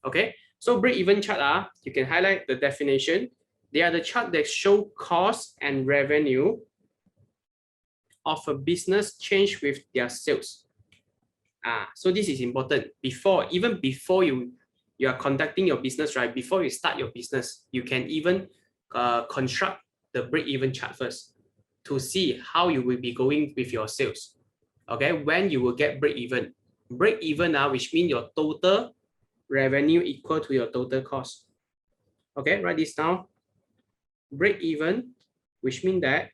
Okay, so break-even chart, you can highlight the definition. They are the chart that show cost and revenue of a business change with their sales. So this is important. Even before you are conducting your business, right? Before you start your business, you can even construct the break-even chart first to see how you will be going with your sales. Okay, when you will get break-even. Break-even, which means your total revenue equal to your total cost. Okay, write this down. Break-even, which means that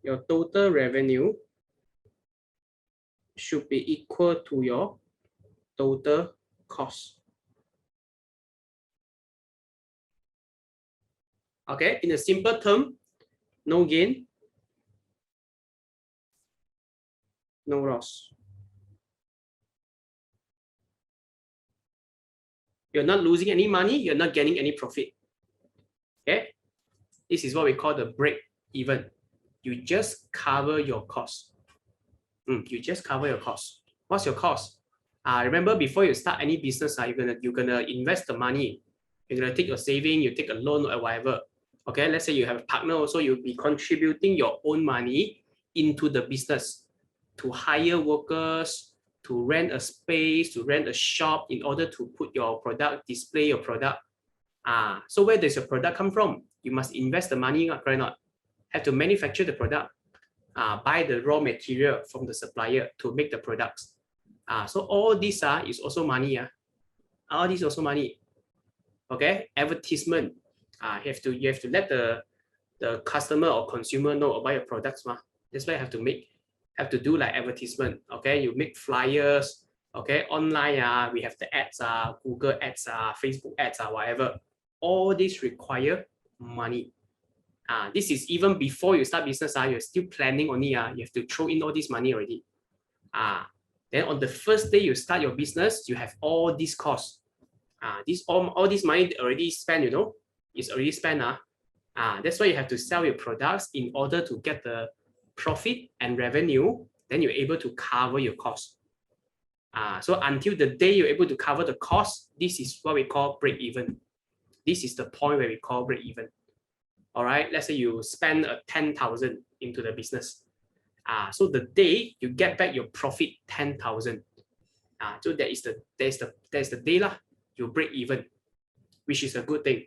your total revenue should be equal to your total cost. Okay, in a simple term, no gain, no loss. You're not losing any money, you're not gaining any profit. Okay, this is what we call the break even. You just cover your cost. You just cover your cost. What's your cost? Remember, before you start any business, you're gonna invest the money. You're gonna take your saving, you take a loan or whatever. Okay, let's say you have a partner also, you'll be contributing your own money into the business to hire workers, to rent a space, to rent a shop in order to put your product, display your product. So where does your product come from? You must invest the money, correct or not? Have to manufacture the product, buy the raw material from the supplier to make the products. So all this is also money. All this is also money. Okay, advertisement. You have to let the customer or consumer know about your products. That's why you have to do like advertisement. Okay, you make flyers. Okay, online we have the ads, Google ads, Facebook ads, whatever. All this require money. This is even before you start business. You're still planning only. You have to throw in all this money already. Then on the first day you start your business, you have all these costs. All this money already spent. It's already spent. That's why you have to sell your products in order to get the profit and revenue. Then you're able to cover your costs. So until the day you're able to cover the cost, this is what we call break even. This is the point where we call break even. All right, let's say you spend 10,000 into the business. So the day you get back your profit 10,000. So there's the day you break even, which is a good thing.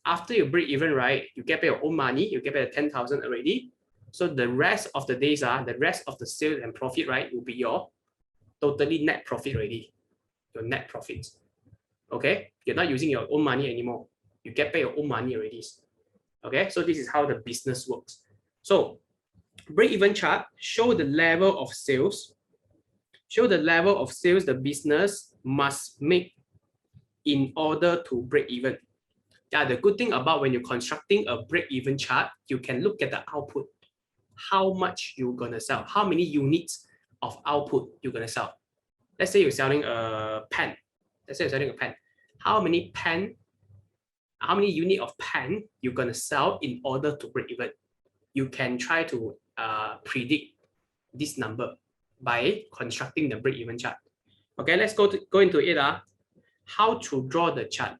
After you break even, right, you get back your own money, you get back 10,000 already. So the rest of the days, the rest of the sales and profit, right, will be your totally net profit already. Your net profits. Okay, you're not using your own money anymore. You get back your own money already. Okay, so this is how the business works. So break-even chart show the level of sales. Show the level of sales the business must make in order to break even. The good thing about when you're constructing a break-even chart, you can look at the output. How much you're gonna sell? How many units of output you're gonna sell? Let's say you're selling a pen. Let's say you're selling a pen. How many unit of pen you're gonna sell in order to break even? You can try to predict this number by constructing the break-even chart. Okay, let's go into it. How to draw the chart.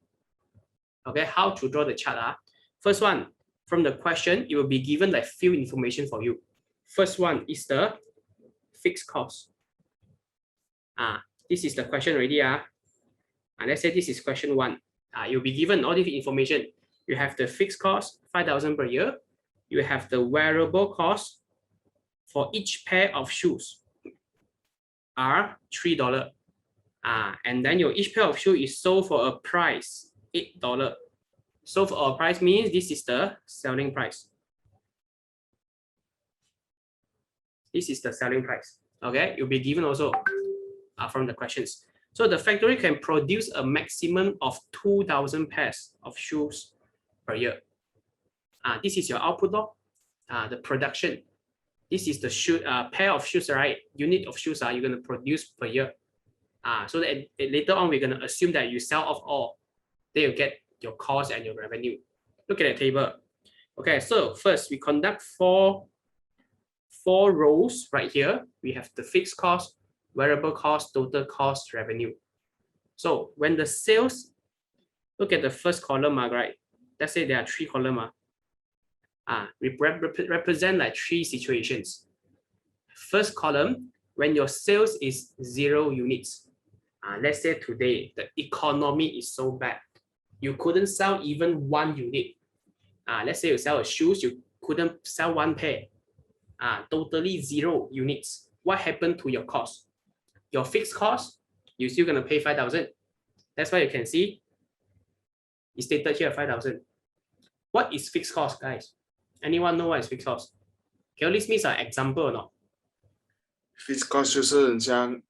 Okay, how to draw the chart. First one, from the question, it will be given like few information for you. First one is the fixed cost. This is the question already. Let's say this is question 1. You'll be given all this information. You have the fixed cost, 5,000 per year. You have the variable cost for each pair of shoes are $3. And then your each pair of shoes is sold for a price $8. So for a price means this is the selling price. This is the selling price. Okay, you'll be given also from the questions. So the factory can produce a maximum of 2,000 pairs of shoes per year. This is your output the production. This is the shoe pair of shoes, right? Unit of shoes you're gonna produce per year. So that later on we're gonna assume that you sell off all. Then you get your cost and your revenue. Look at the table. Okay, so first we conduct four rows right here. We have the fixed cost, variable cost, total cost, revenue. So when the sales Look at the first column, right? Let's say there are 3 columns. Represent like 3 situations. First column, when your sales is 0 units. Let's say today, the economy is so bad. You couldn't sell even 1 unit. Let's say you sell shoes, you couldn't sell 1 pair. Totally 0 units. What happened to your cost? Your fixed cost, you're still going to pay 5,000. That's why you can see it's stated here 5,000. What is fixed cost, guys? Anyone know what is fixed cost? Can you list me some example or not? Fixed cost 就是很像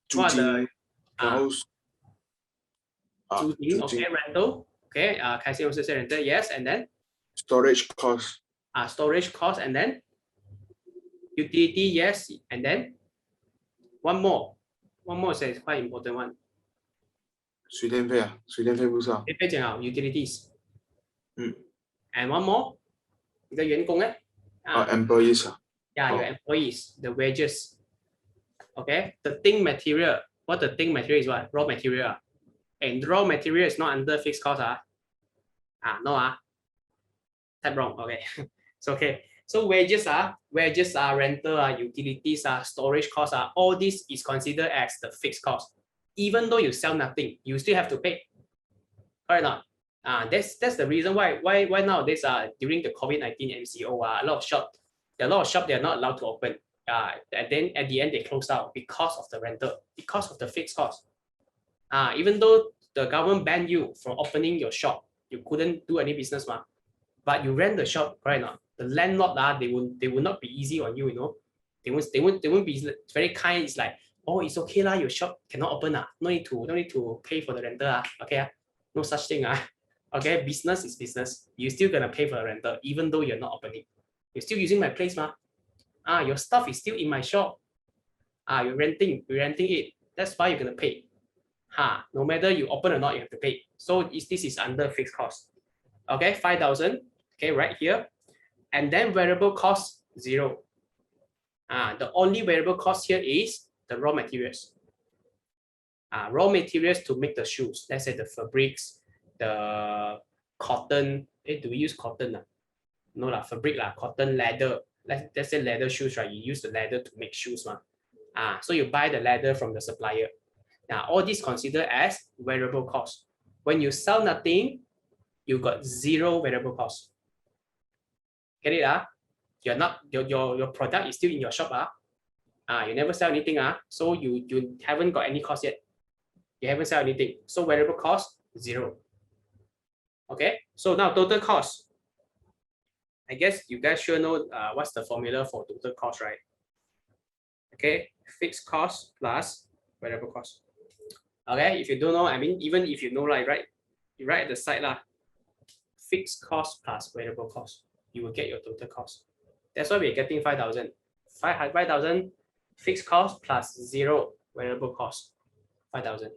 租金，然后租金 ，OK rental， OK 开始用这些 rental yes and then storage cost storage cost and then utility yes and then one more is quite important one 水电费啊，水电费不是啊？你别讲啊 utilities， and one more 你的员工呢employees 啊 ，yeah your employees the wages okay the thing material what the thing material is what raw material and raw material is not under fixed cost no type wrong okay it's okay so wages rental utilities storage costs all this is considered as the fixed cost even though you sell nothing you still have to pay right now that's the reason why nowadays during the COVID-19 MCO a lot of shops they are not allowed to open and then at the end they close down because of the rental because of the fixed cost even though the government banned you from opening your shop you couldn't do any business but you rent the shop right now the landlord they will not be easy on you, you know they won't be very kind. It's like, oh, it's okay your shop cannot open no need to pay for the rental okay no such thing okay business is business, you still gonna pay for the rental even though you're not opening, you're still using my place your stuff is still in my shop you're renting it, that's why you're gonna pay no matter you open or not you have to pay. So this is under fixed cost. Okay, 5,000 okay right here, and then variable cost 0. The only variable cost here is the raw materials. Raw materials to make the shoes. Let's say the fabrics, the cotton. Do we use cotton? No fabric cotton, leather. Let's say leather shoes, right? You use the leather to make shoes so you buy the leather from the supplier. All this considered as variable cost. When you sell nothing, you got 0 variable cost. Get it? You're not your product is still in your shop you never sell anything so you haven't got any cost yet. You haven't sell anything, so variable cost 0. Okay, so now total cost. I guess you guys sure know what's the formula for total cost, right? Okay, fixed cost plus variable cost. Okay, if you don't know, I mean, even if you know, right, you write at the side fixed cost plus variable cost, you will get your total cost. That's why we're getting 5,000. 5,000 fixed cost plus 0 variable cost. 5,000.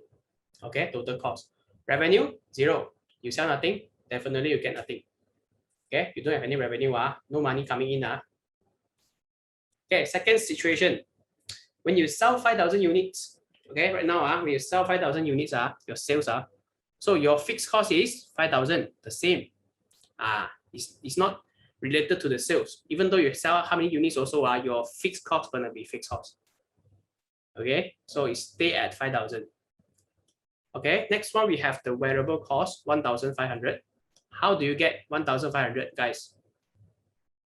Okay, total cost. Revenue 0. You sell nothing, definitely you get nothing. Okay, you don't have any revenue no money coming in Okay, second situation. When you sell 5,000 units, okay, right now when you sell 5,000 units your sales so your fixed cost is 5,000, the same. It's not related to the sales. Even though you sell how many units also your fixed cost gonna be fixed cost. Okay, so it stay at 5,000. Okay, next one we have the variable cost 1,500. How do you get 1,500, guys?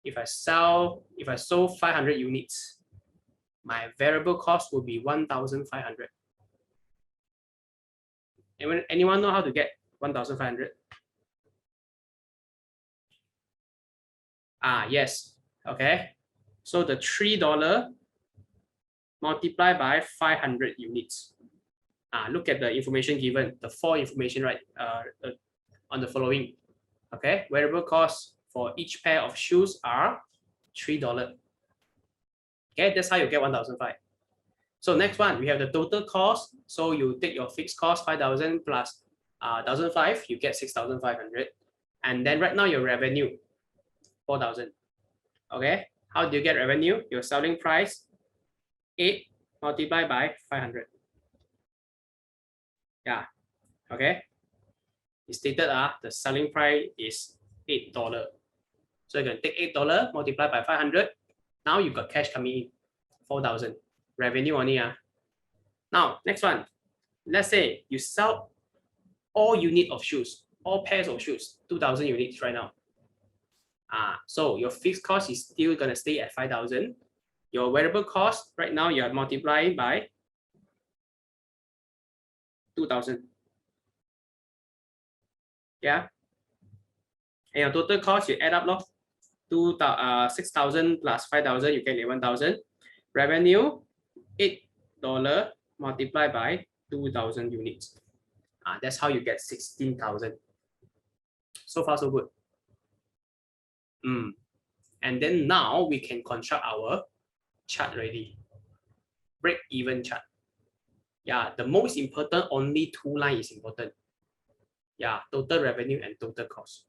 If I sold 500 units, my variable cost will be 1,500. Anyone know how to get 1,500? Yes. Okay. So the $3 multiplied by 500 units. Look at the information given, the 4 information right on the following. Okay, variable cost for each pair of shoes are $3. Okay, that's how you get 1,500. So next one, we have the total cost. So you take your fixed cost 5,000 plus 1,500, you get 6,500. And then right now your revenue 4,000. Okay, how do you get revenue? Your selling price 8 multiplied by 500. Yeah, Okay. It stated the selling price is $8. So you're going to take $8 multiplied by 500. Now you've got cash coming in, 4,000. Revenue only. Now, next one. Let's say you sell all unit of shoes, all pairs of shoes, 2,000 units right now. So your fixed cost is still going to stay at 5,000. Your variable cost right now you are multiplying by 2,000. Yeah. And your total cost you add up, 6,000 plus 5,000, you get 11,000. Revenue, $8 multiplied by 2,000 units. That's how you get 16,000. So far, so good. And then now we can construct our chart already. Break-even chart. Yeah, the most important, only two lines is important. Yeah, total revenue and total cost.